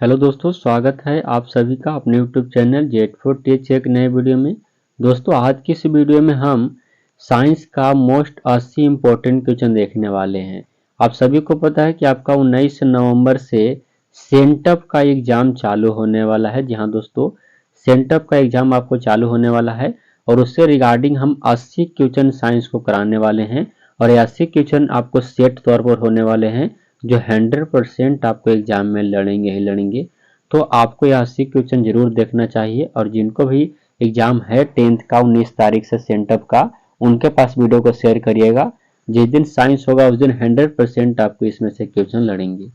Hello दोस्तों, स्वागत है आप सभी का अपने यूट्यूब चैनल जेट4 टेक एक नए वीडियो में। दोस्तों, आज की इस वीडियो में हम साइंस का मोस्ट 80 इम्पोर्टेंट क्वेश्चन देखने वाले हैं। आप सभी को पता है कि आपका 19 नवंबर से सेंटअप का एग्जाम चालू होने वाला है। जी हाँ दोस्तों, सेंटअप का एग्जाम आपको चालू होने वाला है और उससे रिगार्डिंग हम 80 क्वेश्चन साइंस को कराने वाले हैं और ये 80 क्वेश्चन आपको सेट तौर पर होने वाले हैं जो 100% आपको एग्जाम में लड़ेंगे ही लड़ेंगे। तो आपको यह 80 क्वेश्चन जरूर देखना चाहिए और जिनको भी एग्जाम है 10th का 19 तारीख से सेंटअप का, उनके पास वीडियो को शेयर करिएगा। जिस दिन साइंस होगा उस दिन 100% आपको इसमें से क्वेश्चन लड़ेंगे।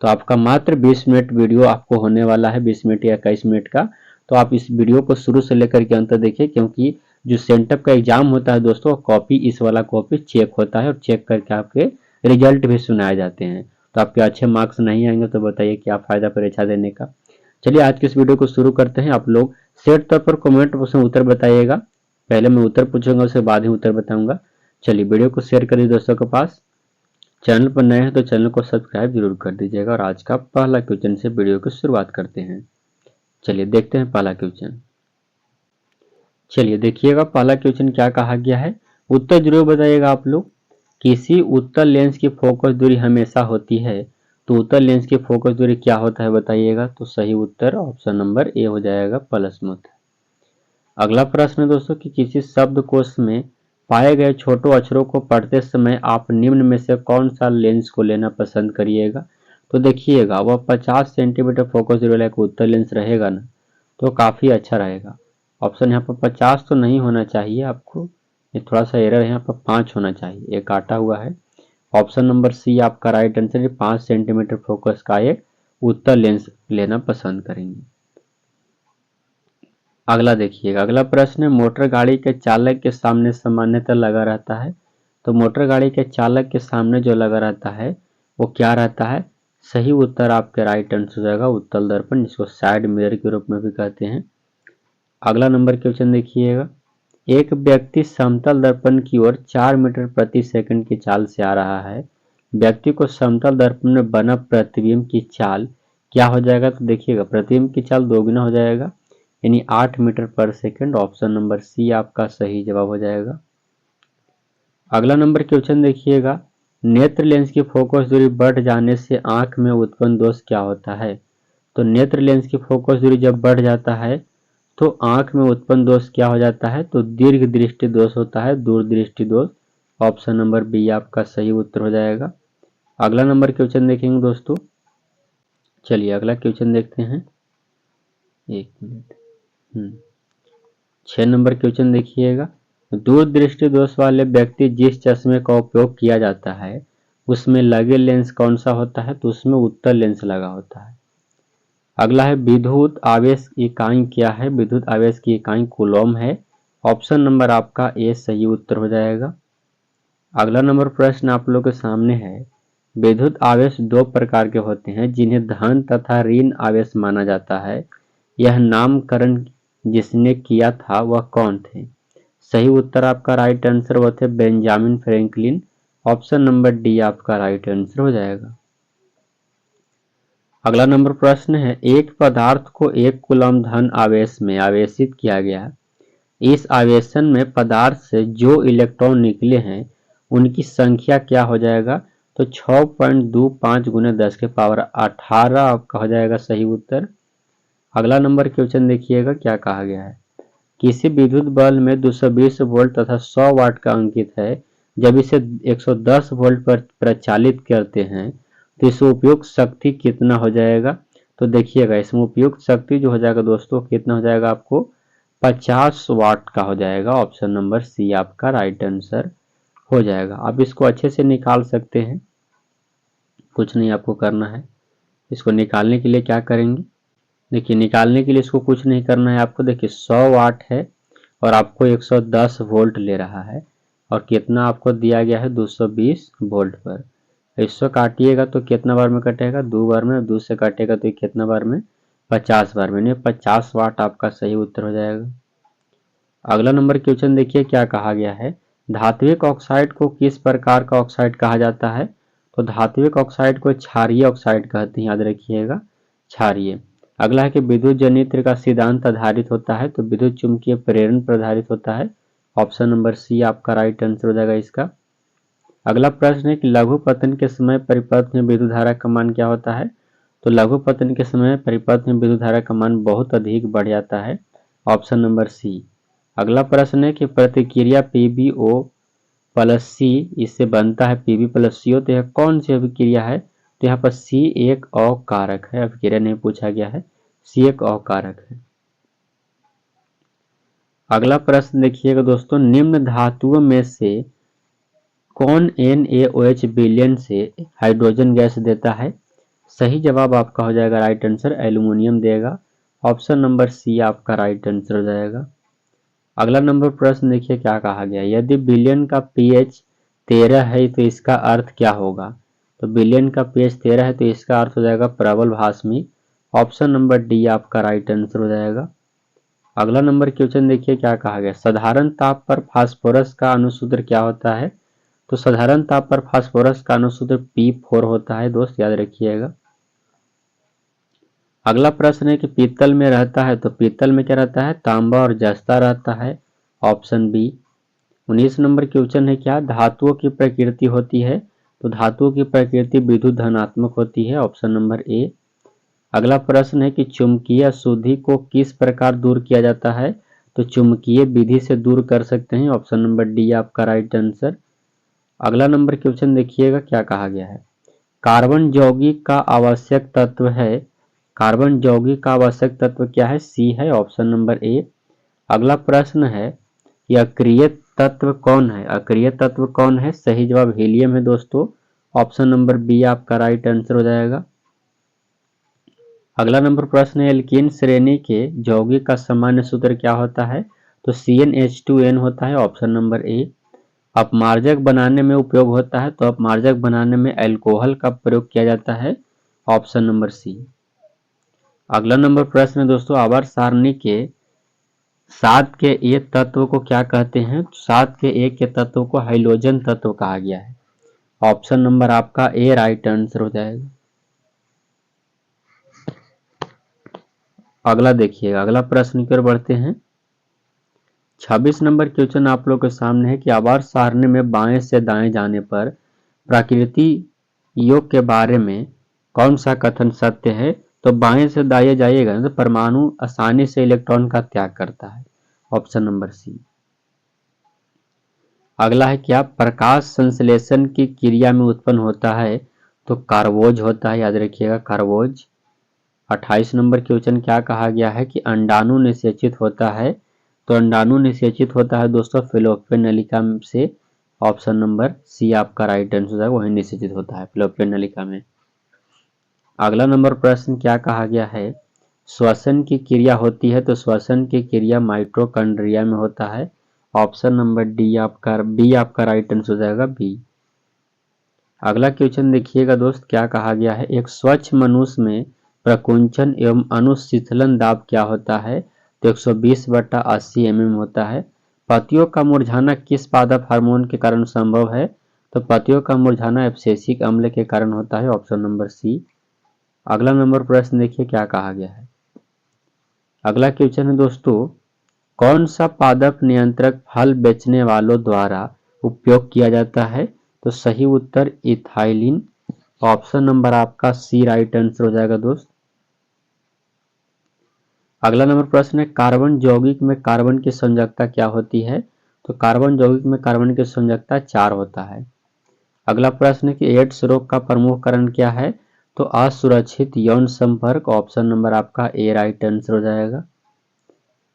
तो आपका मात्र 20 मिनट वीडियो आपको होने वाला है, 20 मिनट या 21 मिनट का। तो आप इस वीडियो को शुरू से लेकर के अंत तक देखिए, क्योंकि जो सेंटअप का एग्जाम होता है दोस्तों, कॉपी इस वाला कॉपी चेक होता है और चेक करके आपके रिजल्ट भी सुनाए जाते हैं। तो आपके अच्छे मार्क्स नहीं आएंगे तो बताइए क्या फायदा परीक्षा देने का। चलिए आज के इस वीडियो को शुरू करते हैं। आप लोग सेट तौर पर कमेंट बॉक्स में उत्तर बताइएगा। पहले मैं उत्तर पूछूंगा, उसके बाद ही उत्तर बताऊंगा। चलिए वीडियो को शेयर करिए दोस्तों के पास। चैनल पर नए हैं तो चैनल को सब्सक्राइब जरूर कर दीजिएगा। और आज का पहला क्वेश्चन से वीडियो की शुरुआत करते हैं। चलिए देखते हैं पहला क्वेश्चन। चलिए देखिएगा पहला क्वेश्चन क्या कहा गया है, उत्तर जरूर बताइएगा आप लोग। किसी उत्तल लेंस की फोकस दूरी हमेशा होती है, तो उत्तल लेंस की फोकस दूरी क्या होता है बताइएगा। तो सही उत्तर ऑप्शन नंबर ए हो जाएगा, प्लस में होता है। अगला प्रश्न है दोस्तों कि किसी शब्दकोश में पाए गए छोटे अक्षरों को पढ़ते समय आप निम्न में से कौन सा लेंस को लेना पसंद करिएगा। तो देखिएगा वह 50 सेंटीमीटर फोकस दूरी वाला एक उत्तल लेंस रहेगा ना, तो काफ़ी अच्छा रहेगा। ऑप्शन यहाँ पर 50 तो नहीं होना चाहिए आपको, ये थोड़ा सा एरर है, यहाँ पर 5 होना चाहिए, एक काटा हुआ है। ऑप्शन नंबर सी आपका राइट आंसर है। 5 सेंटीमीटर फोकस का एक उत्तल लेंस लेना पसंद करेंगे। अगला देखिएगा, अगला प्रश्न है मोटर गाड़ी के चालक के सामने सामान्यतः लगा रहता है। तो मोटर गाड़ी के चालक के सामने जो लगा रहता है वो क्या रहता है। सही उत्तर आपके राइट आंसर हो जाएगा उत्तल दर्पण, जिसको साइड मिरर के रूप में भी कहते हैं। अगला नंबर क्वेश्चन देखिएगा, एक व्यक्ति समतल दर्पण की ओर 4 मीटर प्रति सेकंड की चाल से आ रहा है। व्यक्ति को समतल दर्पण में बना प्रतिबिंब की चाल क्या हो जाएगा। तो देखिएगा प्रतिबिंब की चाल दोगुना हो जाएगा, यानी 8 मीटर पर सेकंड। ऑप्शन नंबर सी आपका सही जवाब हो जाएगा। अगला नंबर क्वेश्चन देखिएगा, नेत्र लेंस की फोकस दूरी बढ़ जाने से आंख में उत्पन्न दोष क्या होता है। तो नेत्र लेंस की फोकस दूरी जब बढ़ जाता है तो आंख में उत्पन्न दोष क्या हो जाता है। तो दीर्घ दृष्टि दोष होता है, दूरदृष्टि दोष। ऑप्शन नंबर बी आपका सही उत्तर हो जाएगा। अगला नंबर क्वेश्चन देखेंगे दोस्तों। चलिए अगला क्वेश्चन देखते हैं, एक मिनट। 6 नंबर क्वेश्चन देखिएगा, दूरदृष्टि दोष वाले व्यक्ति जिस चश्मे का उपयोग किया जाता है उसमें लगे लेंस कौन सा होता है। तो उसमें उत्तल लेंस लगा होता है। अगला है विद्युत आवेश की इकाई क्या है। विद्युत आवेश की इकाई कूलॉम है। ऑप्शन नंबर आपका ए सही उत्तर हो जाएगा। अगला नंबर प्रश्न आप लोग के सामने है, विद्युत आवेश दो प्रकार के होते हैं जिन्हें धन तथा ऋण आवेश माना जाता है। यह नामकरण जिसने किया था वह कौन थे। सही उत्तर आपका राइट आंसर वो थे Benjamin Franklin. Option number D आपका राइट आंसर हो जाएगा। अगला नंबर प्रश्न है, एक पदार्थ को 1 कूलम धन आवेश में आवेशित किया गया। इस आवेशन में पदार्थ से जो इलेक्ट्रॉन निकले हैं उनकी संख्या क्या हो जाएगा। तो 6.25 गुने 10 के पावर 18 आपका हो जाएगा सही उत्तर। अगला नंबर क्वेश्चन देखिएगा क्या कहा गया है, किसी विद्युत बल्ब में 220 वोल्ट तथा 100 वाट का अंकित है। जब इसे 110 वोल्ट पर प्रचालित करते हैं तो इसमें उपयुक्त शक्ति कितना हो जाएगा। तो देखिएगा इसमें उपयुक्त शक्ति जो हो जाएगा दोस्तों कितना हो जाएगा आपको 50 वाट का हो जाएगा। ऑप्शन नंबर सी आपका राइट आंसर हो जाएगा। आप इसको अच्छे से निकाल सकते हैं, कुछ नहीं आपको करना है। इसको निकालने के लिए क्या करेंगे, देखिए निकालने के लिए इसको कुछ नहीं करना है आपको। देखिए 100 वाट है और आपको 110 वोल्ट ले रहा है और कितना आपको दिया गया है 220 वोल्ट पर। इससे काटिएगा तो कितना बार में कटेगा, 2 बार में। 2 से काटेगा तो कितना बार में, 50 बार में। 50 वाट आपका सही उत्तर हो जाएगा। अगला नंबर क्वेश्चन देखिए क्या कहा गया है, धात्विक ऑक्साइड को किस प्रकार का ऑक्साइड कहा जाता है। तो धात्विक ऑक्साइड को क्षारीय ऑक्साइड कहते हैं, याद रखिएगा। क्षारीय। अगला है कि विद्युत जनित्र का सिद्धांत आधारित होता है, तो विद्युत चुंबकीय प्रेरण पर आधारित होता है। ऑप्शन नंबर सी आपका राइट आंसर हो जाएगा इसका। अगला प्रश्न है कि लघु पतन के समय परिपथ में विद्युत धारा का मान क्या होता है, तो लघु पतन के समय परिपथ में विद्युत धारा का मान बहुत अधिक बढ़ जाता है। Option number C. अगला प्रश्न है कि प्रतिक्रिया PbO प्लस C इससे बनता है Pb प्लस CO, तो यह कौन सी अभिक्रिया है, तो यहाँ पर C एक अकारक है, अभिक्रिया नहीं पूछा गया है, C एक अकारक है। अगला प्रश्न देखिएगा दोस्तों, निम्न धातुओं में से कौन NaOH विलयन से हाइड्रोजन गैस देता है। सही जवाब आपका हो जाएगा राइट आंसर एल्यूमिनियम देगा। ऑप्शन नंबर सी आपका राइट आंसर हो जाएगा। अगला नंबर प्रश्न देखिए क्या कहा गया, यदि विलयन का pH 13 है तो इसका अर्थ क्या होगा, तो विलयन का pH 13 है तो इसका अर्थ हो जाएगा प्रबल भास्मी। ऑप्शन नंबर डी आपका राइट आंसर हो जाएगा। अगला नंबर क्वेश्चन देखिए क्या कहा गया, साधारण ताप पर फास्फोरस का अणुसूत्र क्या होता है, तो साधारण ताप पर फास्फोरस का अणुसूत्र P4 होता है दोस्त, याद रखिएगा। अगला प्रश्न है कि पीतल में रहता है, तो पीतल में क्या रहता है, तांबा और जस्ता रहता है। Option B. 19 नंबर क्वेश्चन है क्या धातुओं की प्रकृति होती है, तो धातुओं की प्रकृति विद्युत धनात्मक होती है। Option number A. अगला प्रश्न है कि चुंबकीय अशुद्धि को किस प्रकार दूर किया जाता है, तो चुंबकीय विधि से दूर कर सकते हैं। ऑप्शन नंबर डी आपका राइट आंसर। अगला नंबर क्वेश्चन देखिएगा क्या कहा गया है, कार्बन यौगिक का आवश्यक तत्व है, कार्बन यौगिक का आवश्यक तत्व क्या है, सी है। Option number A. अगला प्रश्न है कि अक्रिय तत्व कौन है, अक्रिय तत्व कौन है, सही जवाब हीलियम है दोस्तों। ऑप्शन नंबर बी आपका राइट आंसर हो जाएगा। अगला नंबर प्रश्न है एल्कीन श्रेणी के यौगिक का सामान्य सूत्र क्या होता है, तो CnH2n होता है। Option number A. अपमार्जक बनाने में उपयोग होता है, तो अपमार्जक बनाने में अल्कोहल का प्रयोग किया जाता है। Option number C. अगला नंबर प्रश्न है दोस्तों, आवर्त सारणी के 7 के एक तत्व को क्या कहते हैं, 7 के एक के तत्व को हाइड्रोजन तत्व कहा गया है। ऑप्शन नंबर आपका ए राइट आंसर हो जाएगा। अगला देखिएगा, अगला प्रश्न की ओर बढ़ते हैं। 26 नंबर क्वेश्चन आप लोग के सामने है कि आवर्त सारणी में बाएं से दाएं जाने पर प्रकृति योग के बारे में कौन सा कथन सत्य है, तो बाएं से दाएं जाइएगा तो परमाणु आसानी से इलेक्ट्रॉन का त्याग करता है। Option number C. अगला है क्या प्रकाश संश्लेषण की क्रिया में उत्पन्न होता है, तो कार्बोज होता है, याद रखिएगा कार्बोज। 28 नंबर क्वेश्चन क्या कहा गया है कि अंडाणु निषेचित होता है, तो अंडाणु निषेचित होता है दोस्तों फिलोपियन नलिका से। ऑप्शन नंबर सी आपका राइट आंसर है, वही निषेचित होता है फिलोपियन नलिका में। अगला नंबर प्रश्न क्या कहा गया है, श्वसन की क्रिया होती है, तो श्वसन की क्रिया माइटोकॉन्ड्रिया में होता है। ऑप्शन नंबर डी आपका बी आपका राइट आंसर हो जाएगा बी। अगला क्वेश्चन देखिएगा दोस्त क्या कहा गया है, एक स्वच्छ मनुष्य में प्रकुंचन एवं अनुशीतलन दाब क्या होता है, तो 120/80 mm होता है। पत्तियों का मुरझाना किस पादप हार्मोन के कारण संभव है, तो पत्तियों का मुरझाना एब्सिसिक अम्ल के कारण होता है। Option number C. अगला नंबर प्रश्न देखिए क्या कहा गया है। अगला क्वेश्चन है दोस्तों, कौन सा पादप नियंत्रक फल बेचने वालों द्वारा उपयोग किया जाता है, तो सही उत्तर इथाइलिन। ऑप्शन नंबर आपका सी राइट आंसर हो जाएगा दोस्त। अगला नंबर प्रश्न है कार्बन यौगिक में कार्बन की संयोजकता क्या होती है, तो कार्बन यौगिक में कार्बन की संयोजकता 4 होता है। अगला प्रश्न है कि एड्स रोग का प्रमुख कारण क्या है, तो असुरक्षित यौन संपर्क। ऑप्शन नंबर आपका ए राइट आंसर हो जाएगा।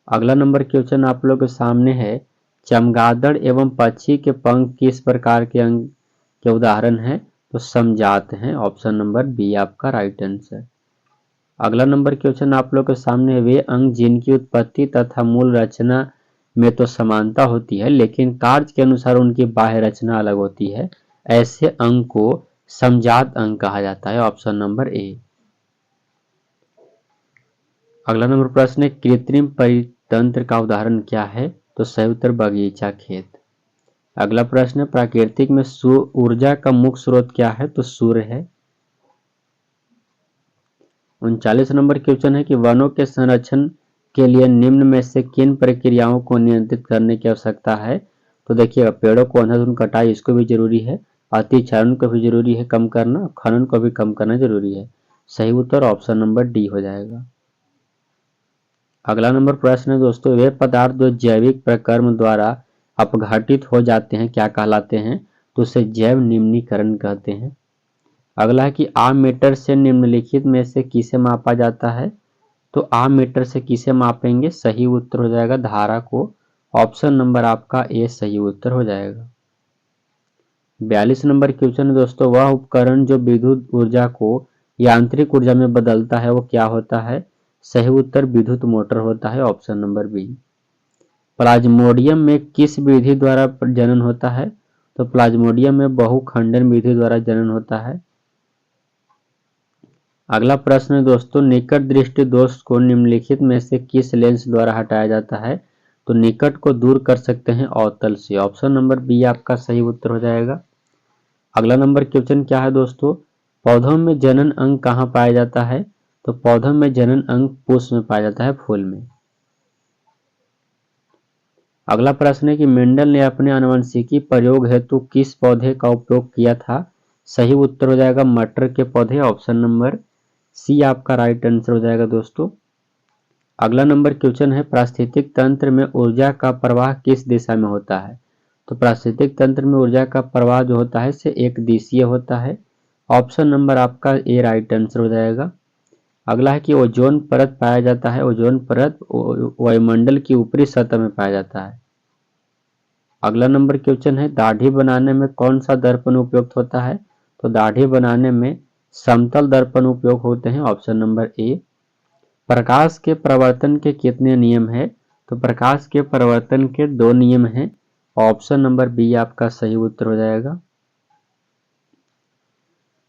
अगला नंबर क्वेश्चन आप लोग के सामने है, चमगादड़ एवं पक्षी के पंख किस प्रकार के अंग के उदाहरण हैं, तो समजात हैं। ऑप्शन नंबर बी आपका राइट आंसर। अगला नंबर क्वेश्चन आप लोग के सामने वे अंग जिनकी उत्पत्ति तथा मूल रचना में तो समानता होती है लेकिन कार्य के अनुसार उनकी बाह्य रचना अलग होती है, ऐसे अंग को समजात अंग कहा जाता है। Option number A. अगला नंबर प्रश्न है कृत्रिम परितंत्र का उदाहरण क्या है, तो सही उत्तर बगीचा खेत। अगला प्रश्न है प्राकृतिक में ऊर्जा का मुख्य स्रोत क्या है, तो सूर्य है। 39 नंबर क्वेश्चन है कि वनों के संरक्षण के लिए निम्न में से किन प्रक्रियाओं को नियंत्रित करने की आवश्यकता है। तो देखिएगा, पेड़ों को अंधाधुंध कटाई इसको भी जरूरी है, अतिचारण को भी जरूरी है कम करना, खनन को भी कम करना जरूरी है। सही उत्तर ऑप्शन नंबर डी हो जाएगा। अगला नंबर प्रश्न है दोस्तों, वे पदार्थ जो जैविक प्रक्रम द्वारा अपघटित हो जाते हैं क्या कहलाते हैं। तो उसे जैव निम्नीकरण कहते हैं। अगला है कि आममीटर से निम्नलिखित में से किसे मापा जाता है। तो आममीटर से किसे मापेंगे, सही उत्तर हो जाएगा धारा को। ऑप्शन नंबर आपका ए सही उत्तर हो जाएगा। 42 नंबर क्वेश्चन है दोस्तों, वह उपकरण जो विद्युत ऊर्जा को यांत्रिक ऊर्जा में बदलता है वो क्या होता है। सही उत्तर विद्युत मोटर होता है। Option number B. प्लाज्मोडियम में किस विधि द्वारा जनन होता है। तो प्लाज्मोडियम में बहुखंडन विधि द्वारा जनन होता है। अगला प्रश्न है दोस्तों, निकट दृष्टि दोष को निम्नलिखित में से किस लेंस द्वारा हटाया जाता है। तो निकट को दूर कर सकते हैं अवतल से। ऑप्शन नंबर बी आपका सही उत्तर हो जाएगा। अगला नंबर क्वेश्चन क्या है दोस्तों, पौधों में जनन अंग कहाँ पाया जाता है। तो पौधों में जनन अंग पुष्प में पाया जाता है, फूल में। अगला प्रश्न है कि मेंडल ने अपने आनुवंशिकी प्रयोग हेतु किस पौधे का उपयोग किया था। सही उत्तर हो जाएगा मटर के पौधे। ऑप्शन नंबर सी आपका राइट आंसर हो जाएगा दोस्तों। अगला नंबर क्वेश्चन है, पारिस्थितिक तंत्र में ऊर्जा का प्रवाह किस दिशा में होता है। तो पारिस्थितिक तंत्र में ऊर्जा का प्रवाह जो होता है से एक दिशीय होता है। ऑप्शन नंबर आपका ए राइट आंसर हो जाएगा। अगला है कि ओजोन परत पाया जाता है। ओजोन परत वायुमंडल की ऊपरी सतह में पाया जाता है। अगला नंबर क्वेश्चन है, दाढ़ी बनाने में कौन सा दर्पण उपयुक्त होता है। तो दाढ़ी बनाने में समतल दर्पण उपयोग होते हैं। Option number A. प्रकाश के प्रवर्तन के कितने नियम है। तो प्रकाश के प्रवर्तन के 2 नियम हैं। ऑप्शन नंबर बी आपका सही उत्तर हो जाएगा।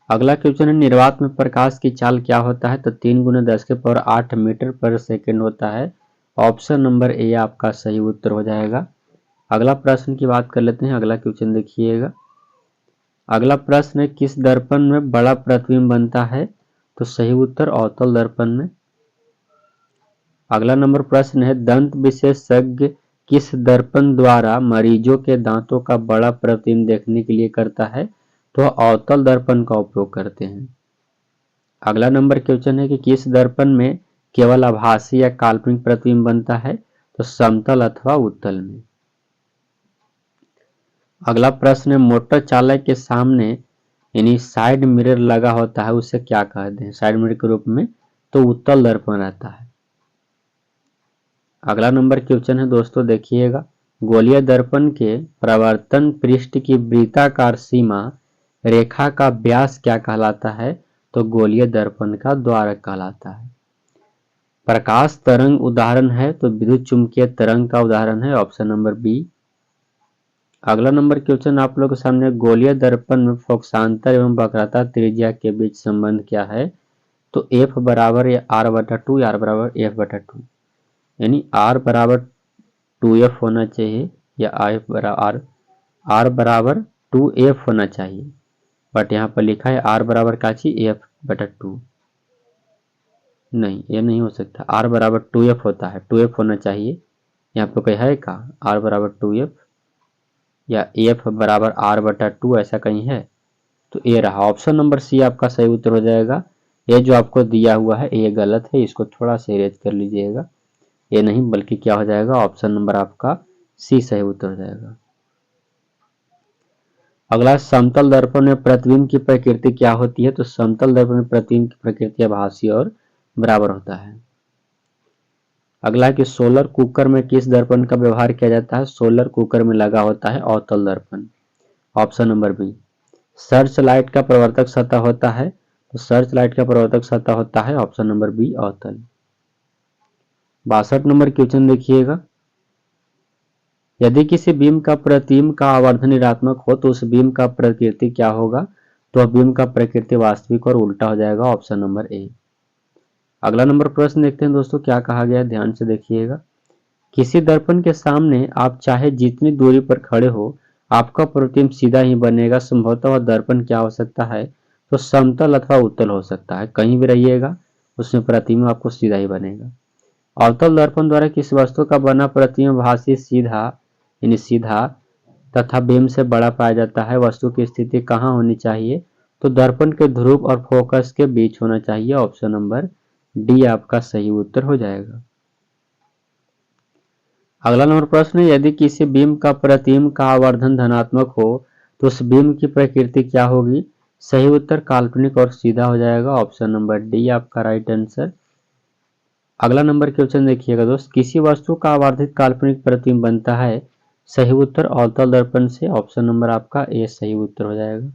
अगला क्वेश्चन है, निर्वात में प्रकाश की चाल क्या होता है। तो 3 × 10⁸ मीटर पर सेकेंड होता है। ऑप्शन नंबर ए आपका सही उत्तर हो जाएगा। अगला प्रश्न की बात कर लेते हैं। अगला क्वेश्चन देखिएगा। अगला प्रश्न है, किस दर्पण में बड़ा प्रतिबिंब बनता है। तो सही उत्तर अवतल दर्पण में। अगला नंबर प्रश्न है, दंत विशेषज्ञ किस दर्पण द्वारा मरीजों के दांतों का बड़ा प्रतिबिंब देखने के लिए करता है। तो अवतल दर्पण का उपयोग करते हैं। अगला नंबर क्वेश्चन है कि किस दर्पण में केवल आभासी या काल्पनिक प्रतिबिंब बनता है। तो समतल अथवा उत्तल में। अगला प्रश्न है, मोटर चालक के सामने यानी साइड मिरर लगा होता है उसे क्या कहते हैं साइड मिरर के रूप में। तो उत्तल दर्पण रहता है। अगला नंबर क्वेश्चन है दोस्तों देखिएगा, गोलीय दर्पण के प्रवर्तन पृष्ठ की वृत्ताकार सीमा रेखा का व्यास क्या कहलाता है। तो गोलीय दर्पण का द्वारक कहलाता है। प्रकाश तरंग उदाहरण है तो विद्युत चुंबकीय तरंग का उदाहरण है। Option number B. अगला नंबर क्वेश्चन आप लोग के सामने, गोलीय दर्पण में फोकसांतर एवं वक्रता त्रिज्या के बीच संबंध क्या है। तो एफ बराबर या r/2 या r बराबर f/2, यानी r बराबर 2f होना चाहिए या r बराबर 2f होना चाहिए। बट यहाँ पर लिखा है r बराबर का चाहिए f/2। नहीं, ये नहीं हो सकता। r बराबर 2f होता है, 2f होना चाहिए। यहाँ पे कोई है का r बराबर 2f या f बराबर r/2 ऐसा कहीं है। तो ये रहा ऑप्शन नंबर सी आपका सही उत्तर हो जाएगा। ये जो आपको दिया हुआ है ये गलत है, इसको थोड़ा सा इरेज कर लीजिएगा। ये नहीं बल्कि क्या हो जाएगा, ऑप्शन नंबर आपका सी सही उत्तर हो जाएगा। अगला, समतल दर्पण में प्रतिबिंब की प्रकृति क्या होती है। तो समतल दर्पण में प्रतिबिंब की प्रकृति आभासी और बराबर होता है। अगला कि सोलर कुकर में किस दर्पण का व्यवहार किया जाता है। सोलर कुकर में लगा होता है अवतल दर्पण। Option number B. Search light का प्रवर्तक सतह होता है। तो सर्च लाइट का प्रवर्तक सतह होता है ऑप्शन नंबर बी अवतल। 62 नंबर क्वेश्चन देखिएगा, यदि किसी बीम का प्रतिबिंब का आवर्धन ऋणात्मक हो तो उस बीम का प्रकृति क्या होगा। तो बीम का प्रकृति वास्तविक और उल्टा हो जाएगा। Option number A. अगला नंबर प्रश्न देखते हैं दोस्तों क्या कहा गया है, ध्यान से देखिएगा। किसी दर्पण के सामने आप चाहे जितनी दूरी पर खड़े हो आपका प्रतिबिंब सीधा ही बनेगा। संभवतः वह दर्पण क्या हो सकता है। तो समतल अथवा उत्तल हो सकता है, कहीं भी रहिएगा उसमें प्रतिबिंब आपको सीधा ही बनेगा। अवतल दर्पण द्वारा किस वस्तु का बना प्रतिबिंब भासी सीधा यानी सीधा तथा बिंब से बड़ा पाया जाता है? वस्तु की स्थिति कहाँ होनी चाहिए? तो दर्पण के ध्रुव और फोकस के बीच होना चाहिए। ऑप्शन नंबर डी आपका सही उत्तर हो जाएगा। अगला नंबर प्रश्न है, यदि किसी बिंब का प्रतिबिंब का आवर्धन धनात्मक हो तो उस बिंब की प्रकृति क्या होगी? सही उत्तर काल्पनिक और सीधा हो जाएगा। ऑप्शन नंबर डी आपका राइट आंसर। अगला नंबर क्वेश्चन देखिएगा दोस्त, किसी वस्तु का आवर्धित काल्पनिक प्रतिबिंब बनता है? सही उत्तर अवतल दर्पण से। ऑप्शन नंबर आपका ए सही उत्तर हो जाएगा।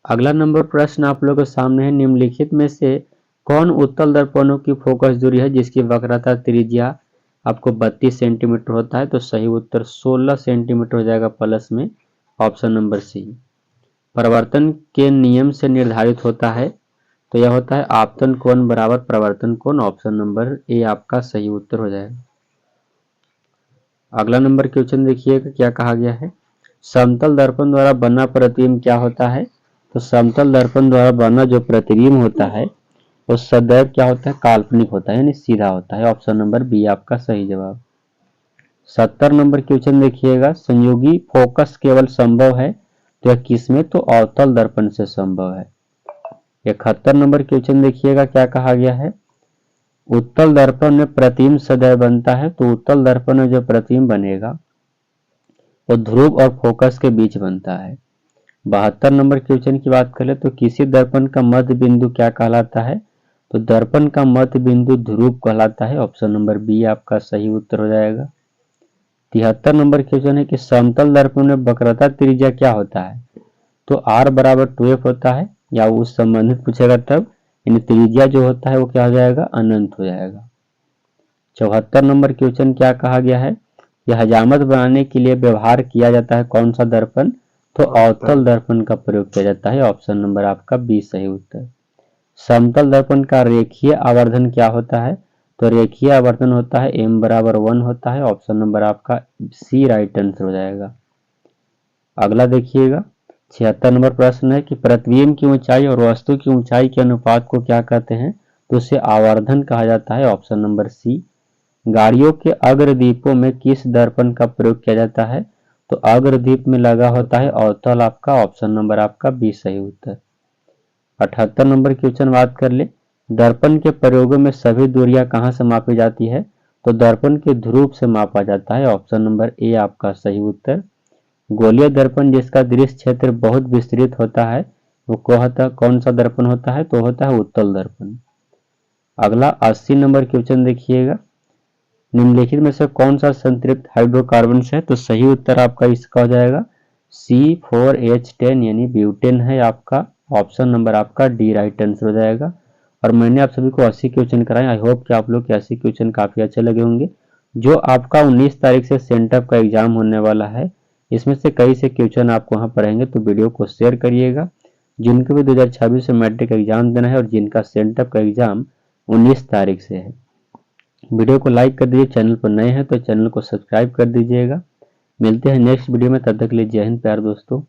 अगला नंबर प्रश्न आप लोगों के सामने है, निम्नलिखित में से कौन उत्तल दर्पणों की फोकस दूरी है जिसकी वक्रता त्रिज्या आपको 32 सेंटीमीटर होता है? तो सही उत्तर 16 सेंटीमीटर हो जाएगा प्लस में। Option number C. परिवर्तन के नियम से निर्धारित होता है, तो यह होता है आपतन कोण बराबर प्रवर्तन कोण। ऑप्शन नंबर ए आपका सही उत्तर हो जाएगा। अगला नंबर क्वेश्चन देखिएगा क्या कहा गया है, समतल दर्पण द्वारा बना प्रतिबिंब क्या होता है? तो समतल दर्पण द्वारा बना जो प्रतिबिंब होता है वो सदैव क्या होता है? काल्पनिक होता है यानी सीधा होता है। ऑप्शन नंबर बी आपका सही जवाब। 70 नंबर क्वेश्चन देखिएगा, संयोगी फोकस केवल संभव है तो यह किसमें? तो अवतल दर्पण से संभव है। 71 नंबर क्वेश्चन देखिएगा क्या कहा गया है, उत्तल दर्पण में प्रतिबिंब सदैव बनता है? तो उत्तल दर्पण में जो प्रतिबिंब बनेगा वो ध्रुव और फोकस के बीच बनता है। 72 नंबर क्वेश्चन की बात करें तो किसी दर्पण का मध्य बिंदु क्या कहलाता है? तो दर्पण का मध्य बिंदु ध्रुव कहलाता है। ऑप्शन नंबर बी आपका सही उत्तर हो जाएगा। 73 नंबर क्वेश्चन है कि समतल दर्पण में वक्रता त्रिज्या क्या होता है? तो r बराबर 2f होता है, या उस संबंधित पूछेगा तब, यानी त्रिज्या जो होता है वो क्या हो जाएगा? अनंत हो जाएगा। 74 नंबर क्वेश्चन क्या कहा गया है, यह हजामत बनाने के लिए व्यवहार किया जाता है कौन सा दर्पण? तो अवतल दर्पण का प्रयोग किया जाता है। ऑप्शन नंबर आपका बी सही उत्तर। समतल दर्पण का रेखीय आवर्धन क्या होता है? तो रेखीय आवर्धन होता है m बराबर 1 होता है। ऑप्शन नंबर आपका सी राइट आंसर हो जाएगा। अगला देखिएगा 76 नंबर प्रश्न है कि प्रतिबिंब की ऊंचाई और वस्तु की ऊंचाई के अनुपात को क्या कहते हैं? तो उसे आवर्धन कहा जाता है। Option number C. गाड़ियों के अग्रदीपों में किस दर्पण का प्रयोग किया जाता है? तो अग्रदीप में लगा होता है अवतल आपका। ऑप्शन नंबर आपका बी सही उत्तर। 78 नंबर क्वेश्चन बात कर ले, दर्पण के प्रयोगों में सभी दूरियां कहां से मापी जाती है? तो दर्पण के ध्रुव से मापा जाता है। ऑप्शन नंबर ए आपका सही उत्तर। गोलीय दर्पण जिसका दृश्य क्षेत्र बहुत विस्तृत होता है वो कौन सा दर्पण होता है? तो होता है उत्तल दर्पण। अगला 80 नंबर क्वेश्चन देखिएगा, निम्नलिखित में से कौन सा संतृप्त हाइड्रोकार्बन है? तो सही उत्तर आपका इसका हो जाएगा C4H10 यानी ब्यूटेन है आपका। ऑप्शन नंबर आपका डी राइट आंसर हो जाएगा। और मैंने आप सभी को 80 क्वेश्चन कराए। आई होप कि आप लोग के 80 क्वेश्चन काफ़ी अच्छे लगे होंगे। जो आपका 19 तारीख से सेंटअप का एग्जाम होने वाला है, इसमें से कई से क्वेश्चन आपको वहाँ पढ़ेंगे, तो वीडियो को शेयर करिएगा। जिनको भी 2026 में मैट्रिक एग्जाम देना है और जिनका सेंटअप का एग्जाम 19 तारीख से है, वीडियो को लाइक कर दीजिए। चैनल पर नए हैं तो चैनल को सब्सक्राइब कर दीजिएगा। मिलते हैं नेक्स्ट वीडियो में, तब तक के लिए जय हिंद प्यारे दोस्तों।